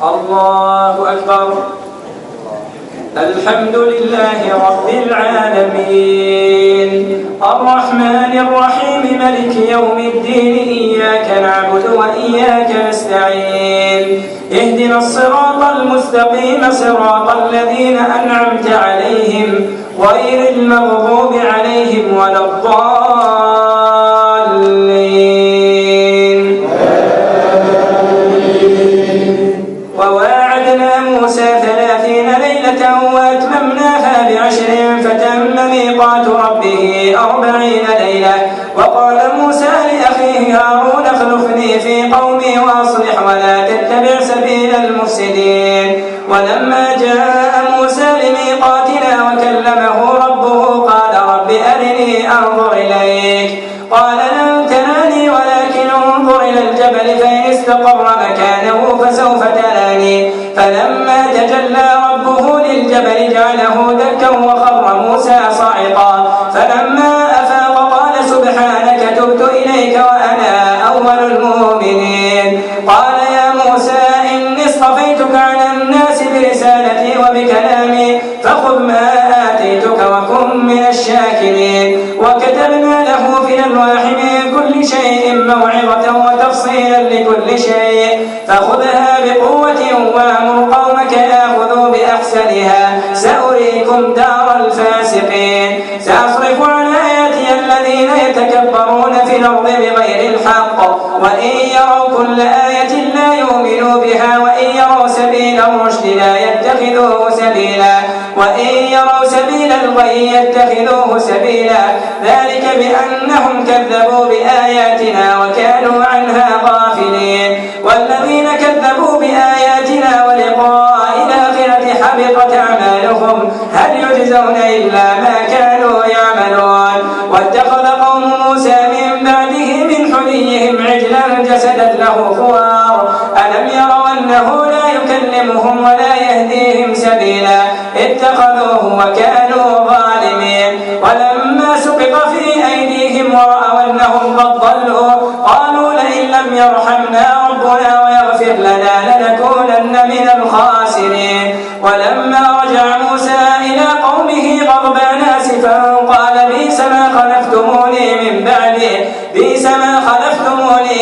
الله أكبر. الحمد لله رب العالمين الرحمن الرحيم ملك يوم الدين إياك نعبد وإياك نستعين اهدنا الصراط المستقيم صراط الذين أنعمت عليهم غير المغضوب عليهم ولا الضالين. وواعدنا موسى 30 ليلة وأتممناها ب10 فتم ميقات ربه 40 ليلة. وقال موسى لأخيه هارون اخلفني في قومي وأصلح ولا تتبع سبيل المفسدين. ولما جاء موسى لميقاتنا وكلمه ربه قال رب أرني أنظر إليك قال لن تراني ولكن انظر إلى الجبل فإن استقر مكانه فسوف تراني. فلما تجلى ربه للجبل جعله دكا وخر موسى صاعقا. فلما أفاق قال سبحانك تبت إليك وأنا أول المؤمنين. قال يا موسى إني اصطفيتك على الناس برسالتي وبكلامي فخذ ما آتيتك وكن من الشاكرين. وكتبنا له في الألواح من كل شيء موعظة وتفصيلا لكل شيء فخذها بقوة وأمر قومك يأخذوا بأحسنها سأريكم دار الفاسقين. سأصرف عن آياتي الذين يتكبرون في الأرض بغير الحق وإن يروا كل آية لا يؤمنوا بها وإن يروا سبيل الرشد لا يتخذوه سبيلا وإن يروا سبيل الغي يتخذوه سبيلا. ذلك بأنهم كذبوا بآياتنا وكانوا عنها غافلين. والذين كذبوا بآياتنا ولقاء الآخرة حبطت أعمالهم هل يجزون إلا ما كانوا يعملون. واتخذ قوم موسى من بعده من حليهم عجلا جسدا له خوار ألم يروا أنه لا يكلمهم ولا يهديهم سبيلا اتخذوه وكانوا ظالمين. ولما سقط في أيديهم ورأوا أنهم قد ضلوا قالوا لئن لم يرحمنا ربنا ويغفر لنا لنكونن من الخاسرين. ولما رجع موسى إلى قومه غضبان آسفا قال بئس ما خلفتموني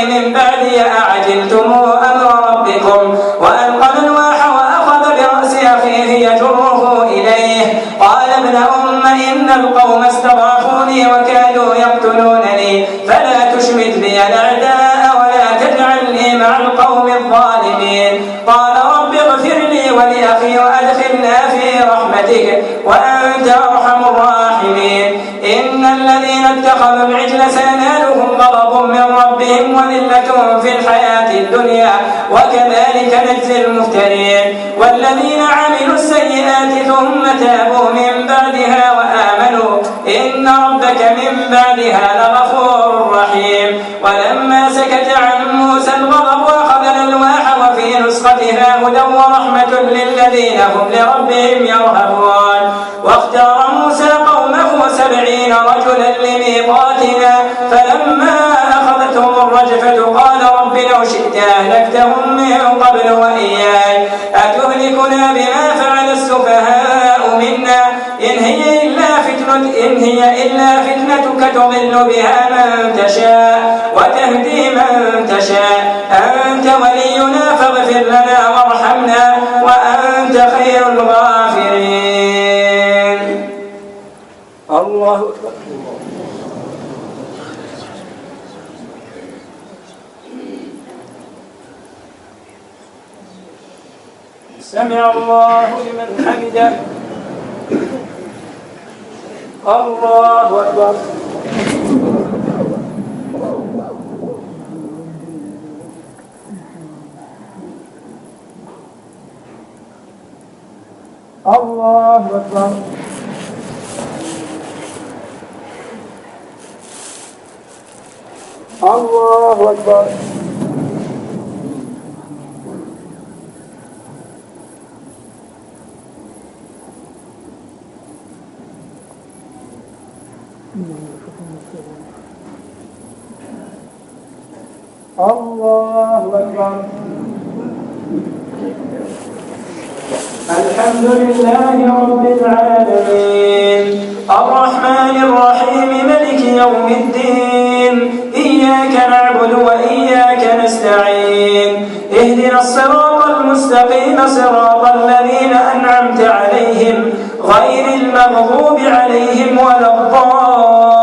من بعدي أعجلتم أمر ربكم. وألقى الألواح وأخذ برأس أخيه يجره إليه قال ابن أم إن القوم استضعفوني وكادوا يقتلونني فلا تشمت بي الأعداء ولا تجعلني مع القوم الظالمين. قال رب اغفر لي ولأخي وأدخلنا في رحمتك وأنت أرحم الراحمين. إن الذين اتخذوا العجل سينالهم غضب من ربهم وذلة في الحياة الدنيا وكذلك نجزي المفترين. والذين عملوا السيئات ثم تابوا من بعدها وآمنوا إن ربك من بعدها لغفور رحيم. ولما سكت عن موسى الغضب أخذ الألواح وفي نسختها هدى ورحمة للذين هم لربهم يرهبون. واختار موسى قومه 70 رجلا لميقاتنا فلما أخذتهم الرجفة قال رب لو شئت أهلكتهم من قبل وإياي أتهلكنا بما فعل السفهاء منا إن هي إلا فتنتك تضل بها من تشاء وتهدي من تشاء أنت ولينا فاغفر لنا وارحمنا وأنت خير الغافرين. الله أكبر. سمع الله لمن حمده. الله أكبر. الله أكبر. الله أكبر. الله أكبر. الحمد لله رب العالمين الرحمن الرحيم ملك يوم الدين إياك نعبد وإياك نستعين اهدنا الصراط المستقيم صراط الذين أنعمت عليهم غير المغضوب عليهم ولا الضالين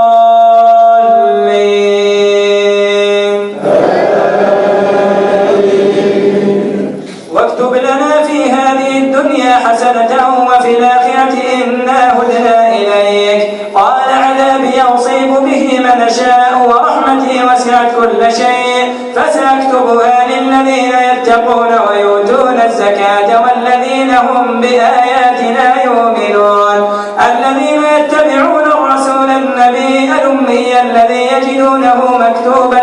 واكتب لنا في هذه الدنيا حسنة وفي الآخرة إنا هدنا إليك قال عذابي أصيب به من أشاء ورحمتي وسعت كل شيء فسأكتبها للذين يتقون ويؤتون الزكاة والذين هم بآياتنا يؤمنون الذين يتبعون الرسول النبي الأمي الذي يجدونه مكتوبا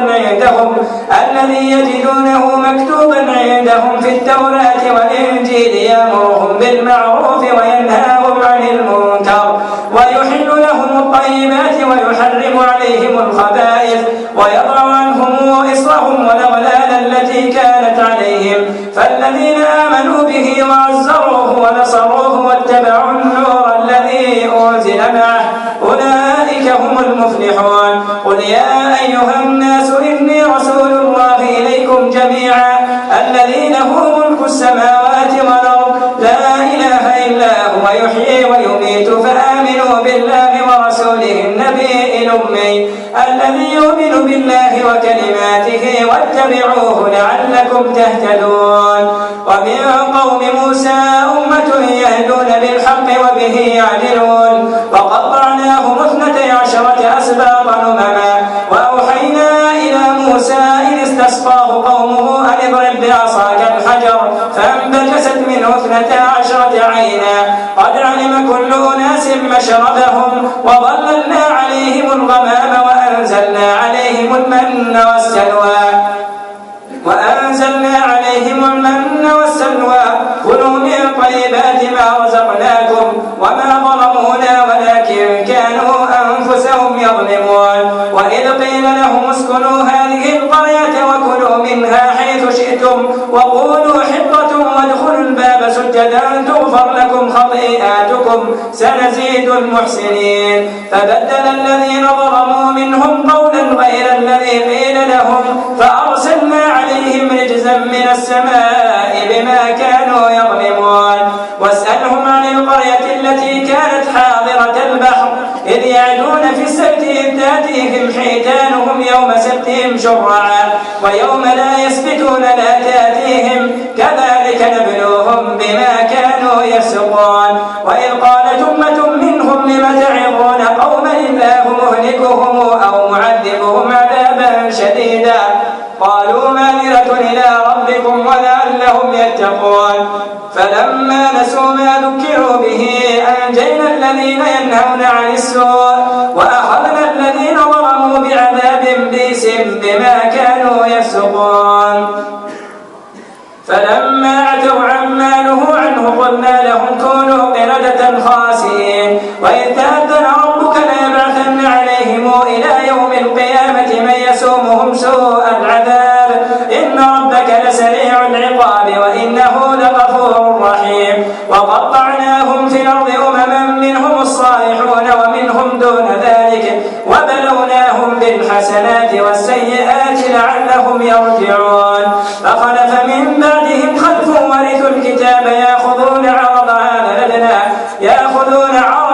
عندهم في التوراة والإنجيل يأمرهم بالمعروف وينهاهم عن المنكر ويحل لهم الطيبات ويحرم عليهم الخبائث ويضع عنهم إصرهم والأغلال التي كانت عليهم فالذين آمنوا به وعزروه ونصروه واتبعوا النور الذي أنزل معه أولئك هم المفلحون قل يا أيها الناس إني رسول الله إليكم جميعا الذي له ملك السماوات والأرض لا إله إلا هو يحيي ويميت فآمنوا بالله ورسوله النبي الأمي الذي يؤمن بالله وكلماته واتبعوه لعلكم تهتدون ومن قوم موسى أمة يهدون بالحق وبه يعدلون وقطعناهم 12 أسباطا أمما وأوحينا إلى موسى إذ استسقاه قومه أن اضرب بعصاك الحجر فانبجست منه 12 عينا قد علم كل أناس مشربهم وظللنا عليهم الغمام وأنزلنا عليهم المن والسلوى كلوا من طيبات ما رزقناكم وما ظلمونا ولكن كانوا أنفسهم يظلمون وإذ قيل لهم اسكنوا هذه القرية وكلوا منها حيث شئتم وقولوا حطة وادخلوا الباب سجدا تغفر لكم خطيئاتكم سنزيد المحسنين فبدل الذين ظلموا منهم قولا غير الذي قيل لهم فأرسلنا عليهم رجزا من السماء بما كانوا يظلمون واسألهم عن القرية التي كانت حاضرة البحر إذ يعدون في السبت إذ تأتيهم حيتانهم يوم سبتهم شرعا ويوم لا يسبتون لا تأتيهم كذلك نبلوهم بما كانوا يفسقون وإذ قالت أمة منهم لم تعظون قوما الله مهلكهم أو معذبهم عذابا شديدا قالوا معذرة إلى ربكم ولعلهم يتقون فلما نسوا ما ذكروا به أنجينا الذين ينهون عن السوء وأخذنا الذين ظلموا بعذاب بئس بما كانوا يفسقون فلما عتوا عما نهوا عنه قلنا لهم كونوا قردة خاسئين وإذ تأذن ربك ليبعثن عليهم إلى يوم القيامة من يسومهم سوء العذاب إن ربك لسريع العقاب وإنه لغفور رحيم وقطعناهم في الأرض أمما منهم الصالحون ومنهم دون ذلك وبلوناهم بالحسنات والسيئات لعلهم يرجعون فخلف من بعدهم خلف ورثوا الكتاب يأخذون عرض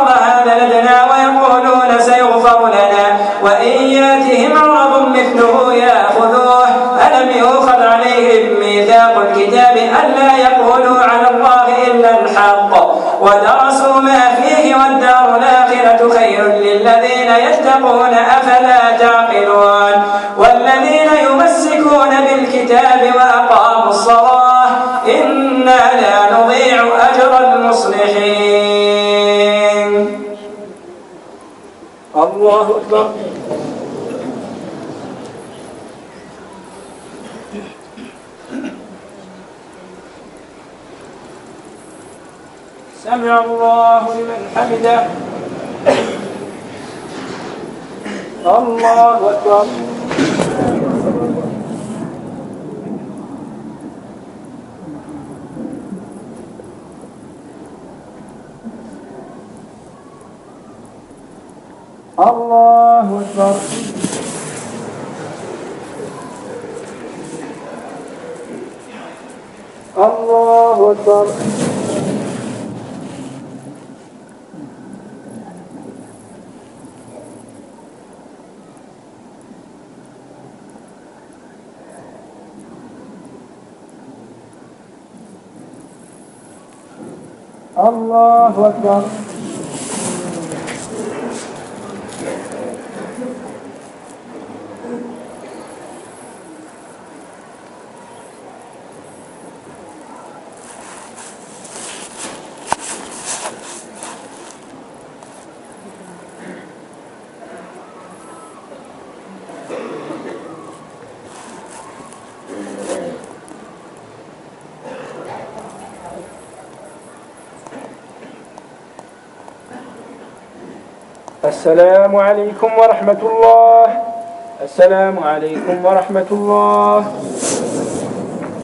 هذا لدنا ويقولون سيغفر لنا وإن ياتهم عرض مثله يأخذوه ألم يؤخذ عليهم ميثاق الكتاب ألا يقولوا على الله إلا الحق ودرسوا ما فيه والدار الآخرة خير للذين يتقون أفلا تعقلون والذين يمسكون بالكتاب وأقاموا الصلاة إنا لا نضيع أجر المصلحين الله أكبر سمع الله لمن حمده الله أكبر الله أكبر. الله أكبر. الله أكبر. السلام عليكم ورحمة الله. السلام عليكم ورحمة الله.